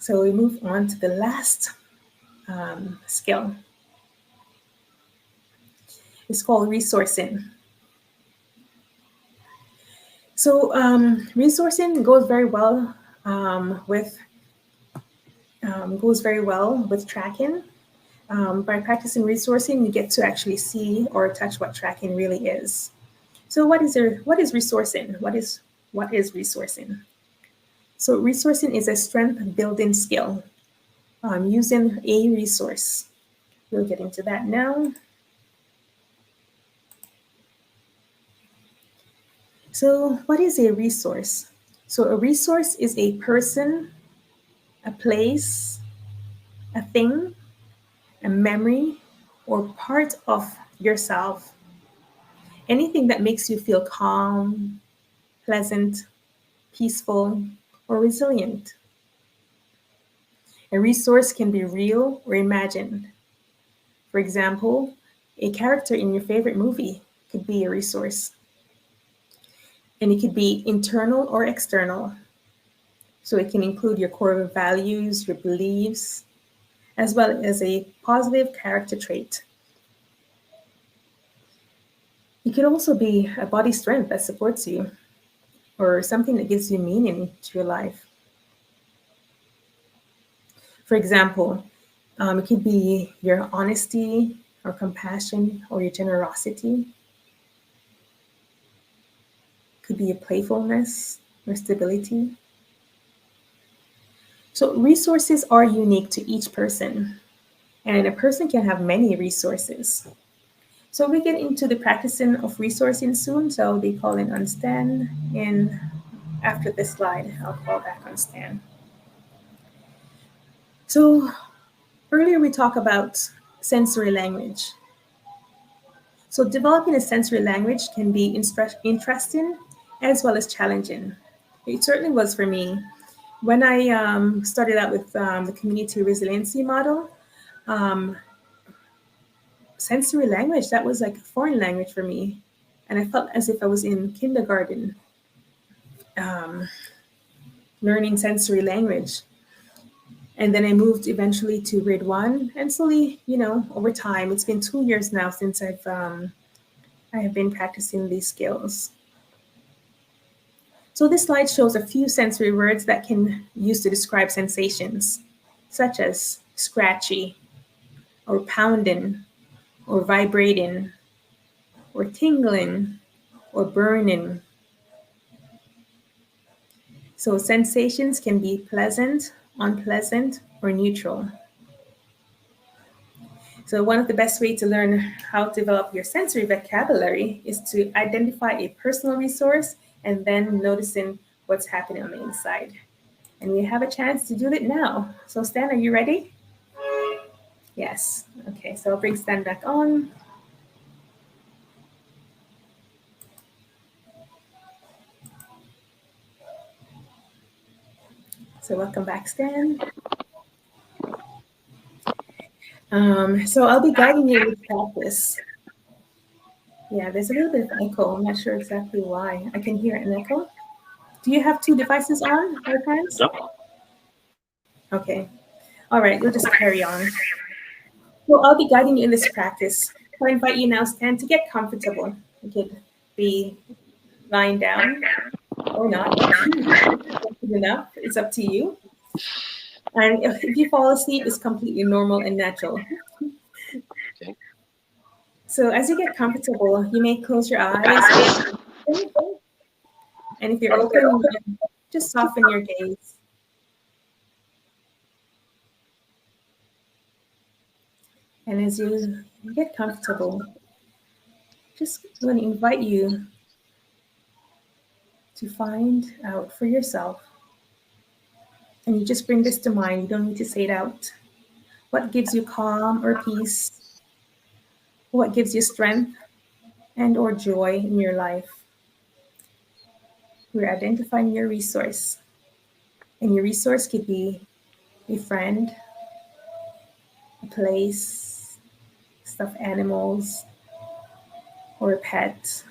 So we move on to the last skill. It's called resourcing. So resourcing goes very well with tracking. By practicing resourcing, you get to actually see or touch what tracking really is. So what is resourcing? What is resourcing? So resourcing is a strength building skill using a resource. We'll get into that now. So what is a resource? So a resource is a person, a place, a thing, a memory, or part of yourself. Anything that makes you feel calm, pleasant, peaceful, or resilient. A resource can be real or imagined. For example, a character in your favorite movie could be a resource. And it could be internal or external. So it can include your core values, your beliefs, as well as a positive character trait. It could also be a body strength that supports you or something that gives you meaning to your life. For example, it could be your honesty or compassion or your generosity. It could be your playfulness or stability. So resources are unique to each person, and a person can have many resources. So we get into the practicing of resourcing soon, so I'll be calling on Stan, and after this slide, I'll call back on Stan. So earlier we talked about sensory language. So developing a sensory language can be interesting as well as challenging. It certainly was for me. When I started out with the community resiliency model, sensory language, that was like a foreign language for me. And I felt as if I was in kindergarten learning sensory language. And then I moved eventually to grade 1, and slowly, over time, it's been 2 years now since I have been practicing these skills. So this slide shows a few sensory words that can use to describe sensations, such as scratchy, or pounding, or vibrating, or tingling, or burning. So sensations can be pleasant, unpleasant, or neutral. So one of the best ways to learn how to develop your sensory vocabulary is to identify a personal resource and then noticing what's happening on the inside. And we have a chance to do it now. So Stan, are you ready? Yes. Okay, so I'll bring Stan back on. So welcome back, Stan. So I'll be guiding you with practice. Yeah, there's a little bit of echo. I'm not sure exactly why. I can hear an echo. Do you have 2 devices on, my friends? No. Okay. All right, we'll just carry on. So I'll be guiding you in this practice. So I invite you now, Stan, to get comfortable. You could be lying down or not. Enough. It's up to you. And if you fall asleep, it's completely normal and natural. Okay. So as you get comfortable, you may close your eyes. And if you're open, just soften your gaze. And as you get comfortable, just want to invite you to find out for yourself. And you just bring this to mind. You don't need to say it out. What gives you calm or peace? What gives you strength and or joy in your life? We're identifying your resource. And your resource could be a friend, a place, stuffed animals, or a pet.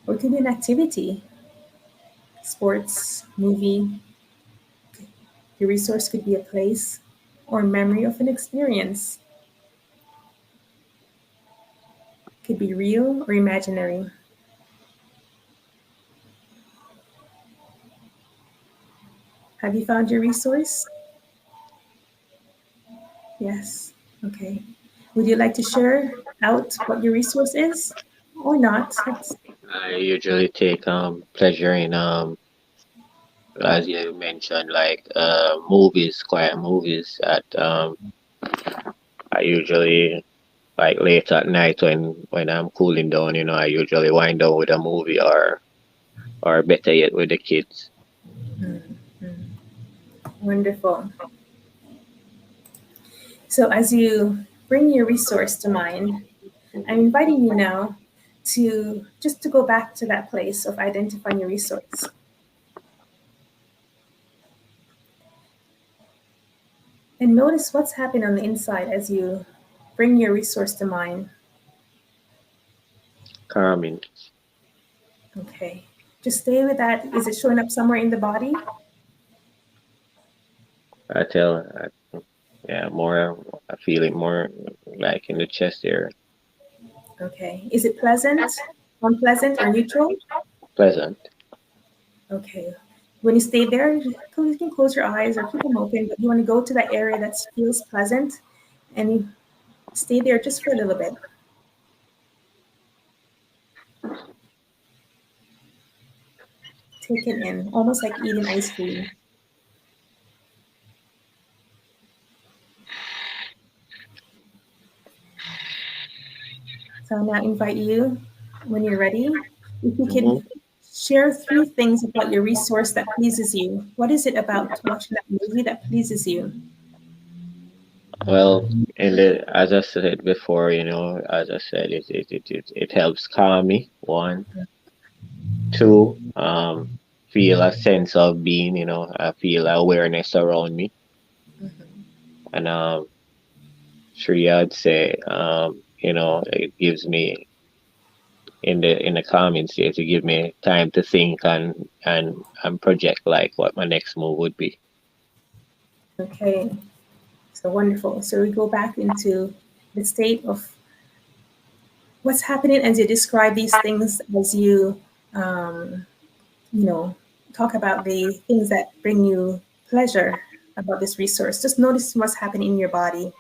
Or it could be an activity, sports, movie. The resource could be a place or memory of an experience. Could be real or imaginary. Have you found your resource? Yes. Okay. Would you like to share out what your resource is or not? That's I usually take pleasure in as you mentioned, like movies, quiet movies. At I usually like late at night when I'm cooling down. I usually wind down with a movie or better yet with the kids. wonderful. So, as you bring your resource to mind, I'm inviting you now to just to go back to that place of identifying your resource and notice what's happening on the inside as you bring your resource to mind. Calming. Okay. Just stay with that. Is it showing up somewhere in the body? I tell, yeah, more. I feel it more like in the chest area. Okay. Is it pleasant, unpleasant, or neutral? Pleasant. Okay. When you stay there, you can close your eyes or keep them open, but you want to go to that area that feels pleasant and you stay there just for a little bit. Take it in, almost like eating ice cream. So I'll now invite you, when you're ready, if you could Hmm. share three things about your resource that pleases you. What is it about watching that movie that pleases you? Well, as I said before, as I said, it helps calm me. One, two, feel a sense of being. I feel awareness around me, and three, I'd say, it gives me in the calming state to give me time to think and project like what my next move would be. Okay, so wonderful. So we go back into the state of what's happening as you describe these things as um, you know, talk about the things that bring you pleasure about this resource. Just notice what's happening in your body.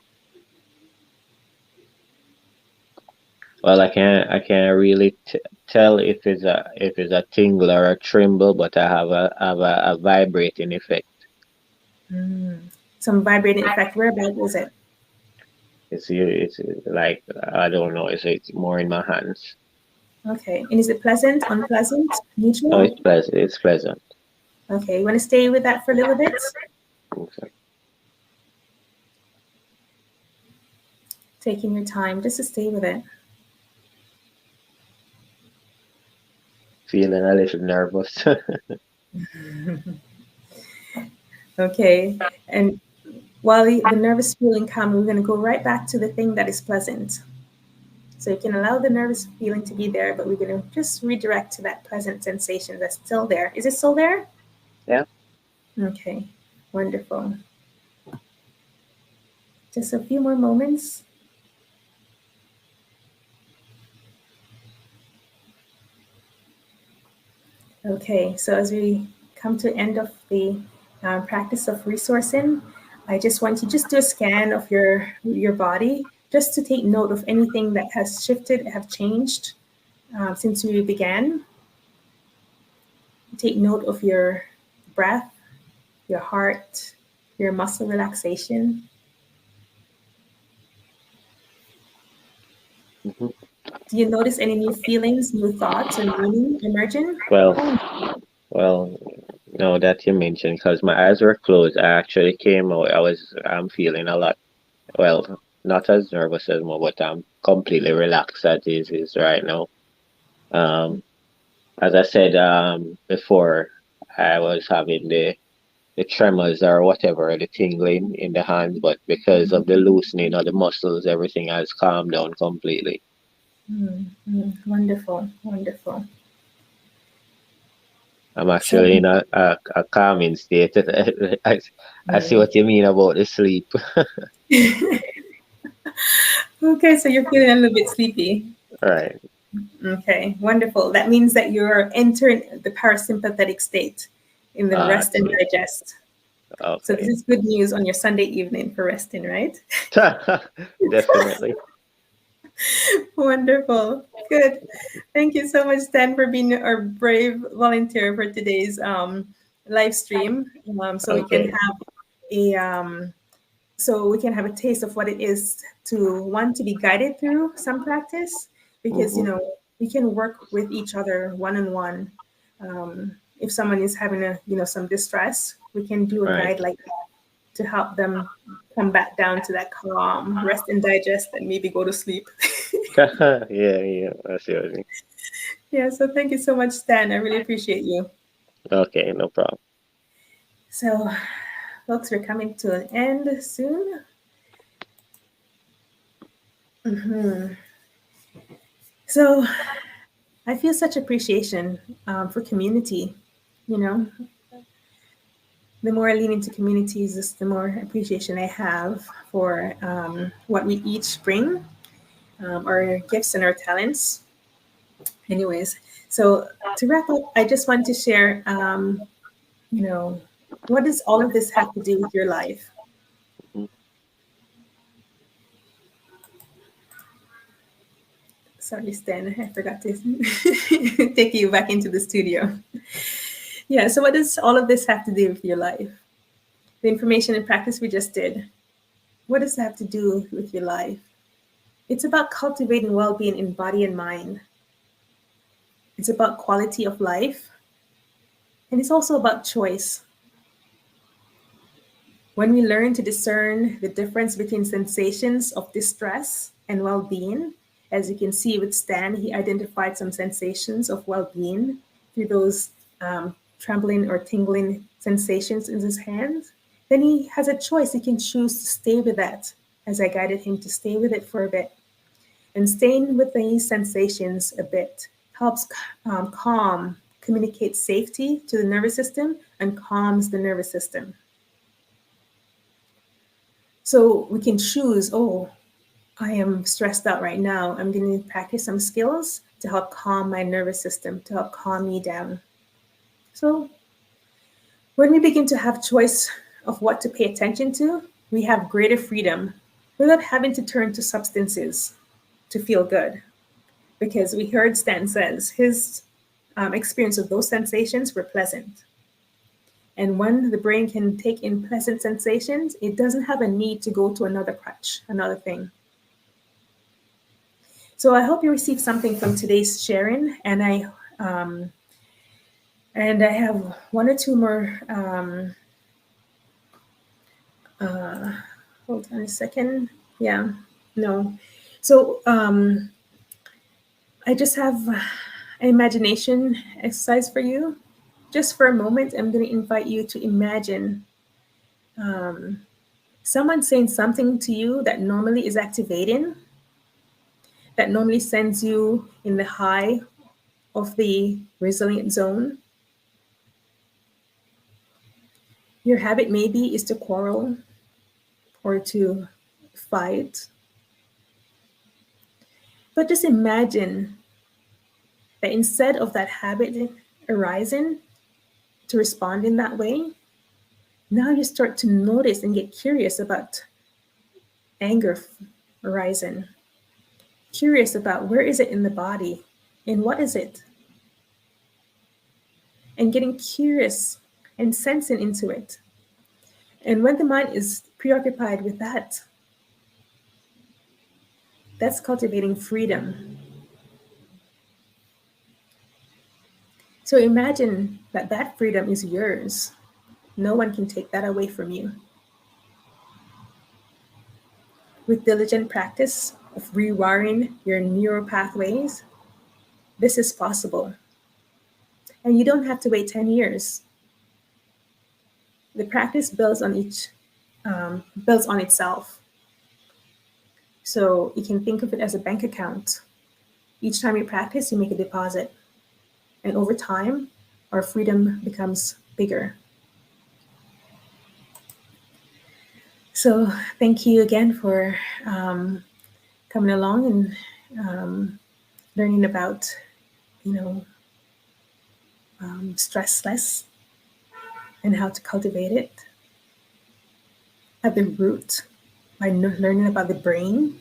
Well, I can't really tell if it's a tingle or a tremble, but I have a vibrating effect. Mm. Some vibrating effect. Whereabout is it? It's like I don't know. It's more in my hands. Okay. And is it pleasant, unpleasant, No, neutral? it's pleasant. It's pleasant. Okay. You want to stay with that for a little bit? Okay. Taking your time just to stay with it. Feeling a little nervous. Okay. And while the nervous feeling comes, we're going to go right back to the thing that is pleasant. So you can allow the nervous feeling to be there, but we're going to just redirect to that pleasant sensation that's still there. Is it still there? Yeah. Okay, wonderful. Just a few more moments. Okay, so as we come to the end of the practice of resourcing, I just want you to just do a scan of your body, just to take note of anything that has shifted, have changed since we began. Take note of your breath, your heart, your muscle relaxation. Hmm. Do you notice any new feelings, new thoughts, or meaning emerging? Well, well, no, that you mentioned, because my eyes were closed. I actually came out. I'm feeling a lot. Well, not as nervous as more, but I'm completely relaxed as is right now. Um, as I said before, I was having the tremors or whatever, the tingling in the hands, but because of the loosening of the muscles, everything has calmed down completely. Mm, wonderful, wonderful. I'm actually So in a calming state. I see what you mean about the sleep. okay, so you're feeling a little bit sleepy. Right. Okay, wonderful. That means that you're entering the parasympathetic state in the I rest and see. digest. So this Okay. is good news on your Sunday evening for resting, right? Definitely. Wonderful. Good. Thank you so much, Stan, for being our brave volunteer for today's live stream. So we can Okay. have a taste of what it is to want to be guided through some practice, because Hmm. we can work with each other one on one. If someone is having some distress, we can do a Right. guide like that to help them come back down to that calm, rest and digest, and maybe go to sleep. Yeah, yeah. I see what you mean. Yeah, so thank you so much, Stan. I really appreciate you. Okay, no problem. So, folks, we're coming to an end soon. So, I feel such appreciation for community. You know, the more I lean into communities, the more appreciation I have for what we each bring, our gifts and our talents. Anyways, so to wrap up, I just want to share, you know, what does all of this have to do with your life? Mhm. Sorry, Stan, I forgot to take you back into the studio. Yeah, so what does all of this have to do with your life? The information and practice we just did, what does that have to do with your life? It's about cultivating well being in body and mind. It's about quality of life. And it's also about choice. When we learn to discern the difference between sensations of distress and well being, as you can see with Stan, he identified some sensations of well being through those trembling or tingling sensations in his hands. Then he has a choice. He can choose to stay with that, as I guided him to stay with it for a bit. And staying with these sensations a bit helps calm, communicate safety to the nervous system, and calms the nervous system. So we can choose, oh, I am stressed out right now. I'm going to practice some skills to help calm my nervous system, to help calm me down. So when we begin to have choice of what to pay attention to, we have greater freedom without having to turn to substances to feel good. Because we heard Stan says his experience of those sensations were pleasant. And when the brain can take in pleasant sensations, it doesn't have a need to go to another crutch, another thing. So I hope you received something from today's sharing, um, and I have one or two more. Hold on a second. Yeah, no. So I just have an imagination exercise for you. Just for a moment, I'm going to invite you to imagine someone saying something to you that normally is activating, that normally sends you in the high of the resilient zone. Your habit maybe is to quarrel or to fight. But just imagine that instead of that habit arising to respond in that way, now you start to notice and get curious about anger arising, curious about where is it in the body and what is it, and getting curious and sensing into it. And when the mind is preoccupied with that, that's cultivating freedom. So imagine that that freedom is yours. No one can take that away from you. With diligent practice of rewiring your neural pathways, this is possible. And you don't have to wait 10 years. The practice builds on itself. So you can think of it as a bank account. Each time you practice, you make a deposit. And over time, our freedom becomes bigger. So thank you again for coming along and learning about, you know, stressless and how to cultivate it at the root by learning about the brain.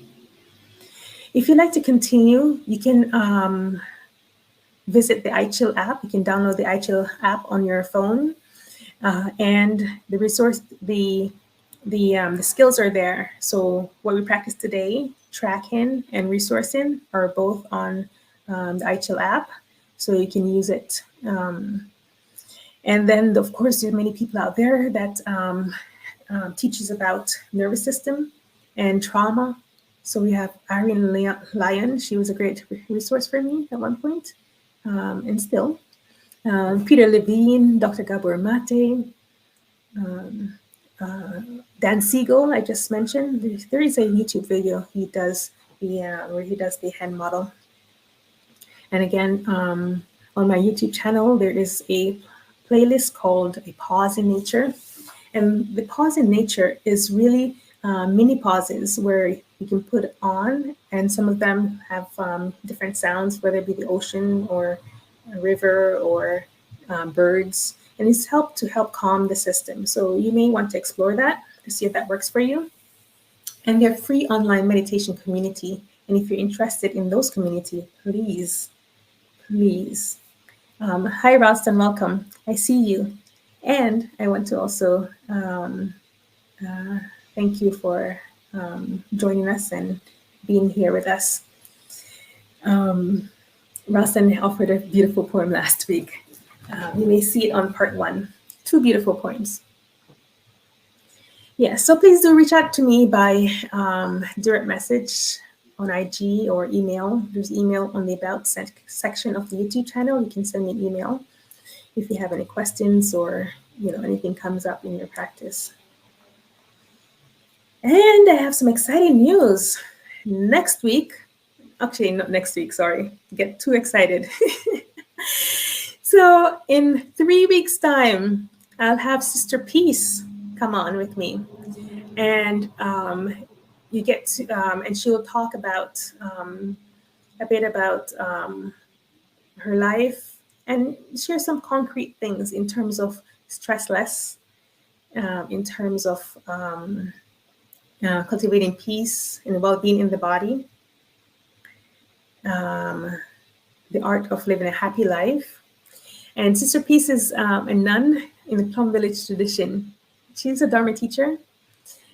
If you'd like to continue, you can visit the iChill app. You can download the iChill app on your phone, and the resource, the skills are there. So what we practiced today, tracking and resourcing, are both on the iChill app, so you can use it. And then, of course, there are many people out there that teaches about nervous system and trauma. So we have Irene Lyon. She was a great resource for me at one point, and still. Peter Levine, Dr. Gabor Mate, Dan Siegel, I just mentioned. There is a YouTube video he does where he does the hand model. And again, on my YouTube channel, there is a playlist called A Pause in Nature. And the pause in nature is really mini pauses where you can put on, and some of them have different sounds, whether it be the ocean or a river or birds. And it's helped to help calm the system. So you may want to explore that to see if that works for you. And they're free online meditation community. And if you're interested in those community, please. Hi, Ralston, welcome. I see you. And I want to also thank you for joining us and being here with us. Ralston offered a beautiful poem last week. You may see it on part 1. 2 beautiful poems. Yeah, so please do reach out to me by direct message on IG or email. There's email on the About section of the YouTube channel. You can send me an email if you have any questions or anything comes up in your practice. And I have some exciting news. Next week, actually not next week, sorry, get too excited. So in 3 weeks' time, I'll have Sister Peace come on with me. And you get to, and she'll talk about a bit about her life and share some concrete things in terms of stressless, in terms of cultivating peace and well-being in the body, the art of living a happy life. And Sister Peace is a nun in the Plum Village tradition. She's a Dharma teacher,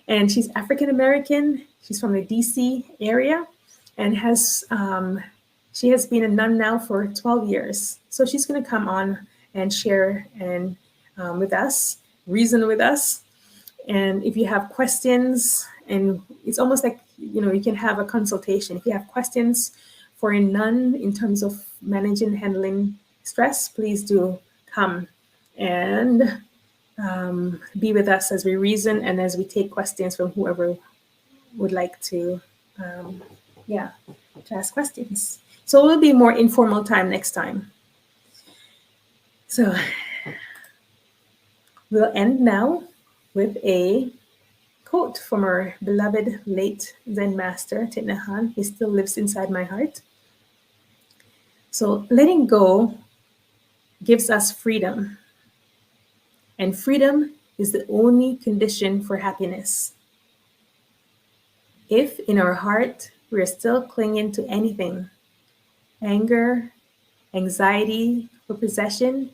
and she's African-American. She's from the DC area, and she has been a nun now for 12 years. So she's going to come on and share and with us, reason with us. And if you have questions, and it's almost like, you can have a consultation. If you have questions for a nun in terms of managing, handling stress, please do come and be with us as we reason and as we take questions from whoever would like to ask questions. So it will be more informal time next time. So we'll end now with a quote from our beloved late Zen master, Thich Nhat Hanh. He still lives inside my heart. So letting go gives us freedom. And freedom is the only condition for happiness. If in our heart we are still clinging to anything, anger, anxiety, or possession,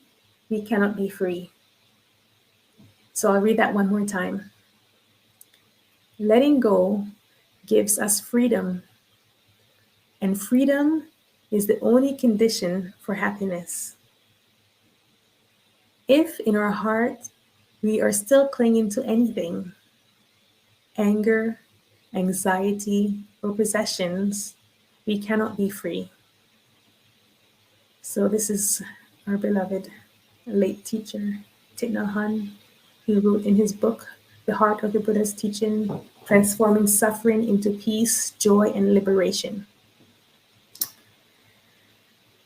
we cannot be free. So I'll read that one more time. Letting go gives us freedom, and freedom is the only condition for happiness. If in our heart we are still clinging to anything, anger, anxiety, or possessions, we cannot be free. So this is our beloved late teacher, Thich Nhat Hanh, who wrote in his book, The Heart of the Buddha's Teaching, Transforming Suffering into Peace, Joy, and Liberation.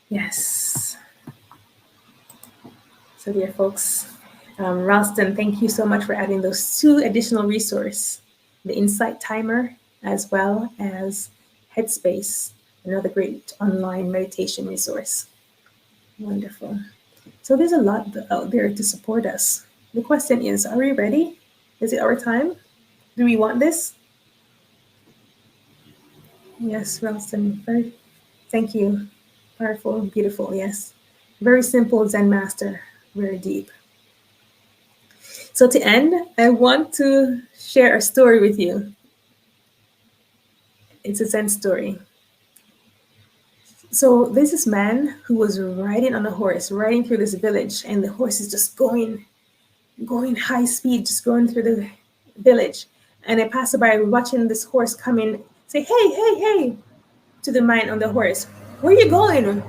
Yes. So, dear folks, Ralston, thank you so much for adding those two additional resources, the Insight Timer as well as Headspace, another great online meditation resource. Wonderful. So there's a lot out there to support us. The question is, are we ready? Is it our time? Do we want this? Yes, Ralston. Very, thank you. Powerful, beautiful, yes. Very simple Zen master, very deep. So to end, I want to share a story with you. It's a Zen story. So there's this man who was riding on a horse, riding through this village, and the horse is just going high speed, just going through the village. And a passerby watching this horse come in, say, "Hey, hey, hey," to the man on the horse. "Where are you going?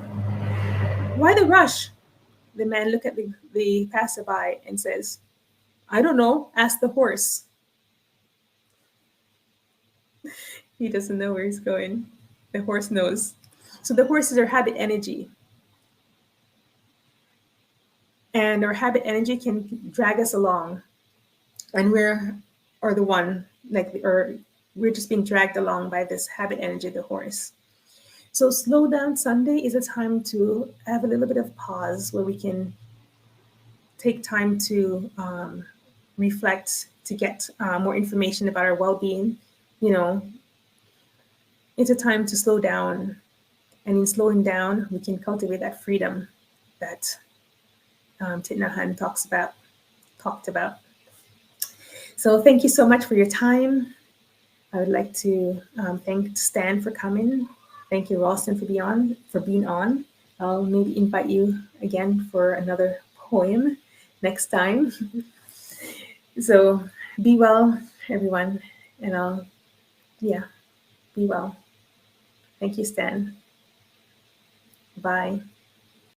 Why the rush?" The man look at the passerby and says, "I don't know, ask the horse." He doesn't know where he's going. The horse knows. So the horses are habit energy. And our habit energy can drag us along. And or the one, or we're just being dragged along by this habit energy, the horse. So Slow Down Sunday is a time to have a little bit of pause where we can take time to reflect, to get more information about our well-being. You know, it's a time to slow down, and in slowing down, we can cultivate that freedom that Thich Nhat Hanh talked about. So thank you so much for your time. I would like to thank Stan for coming. Thank you, Ralston, for being on. I'll maybe invite you again for another poem next time. So be well, everyone, and be well. Thank you, Stan. Bye.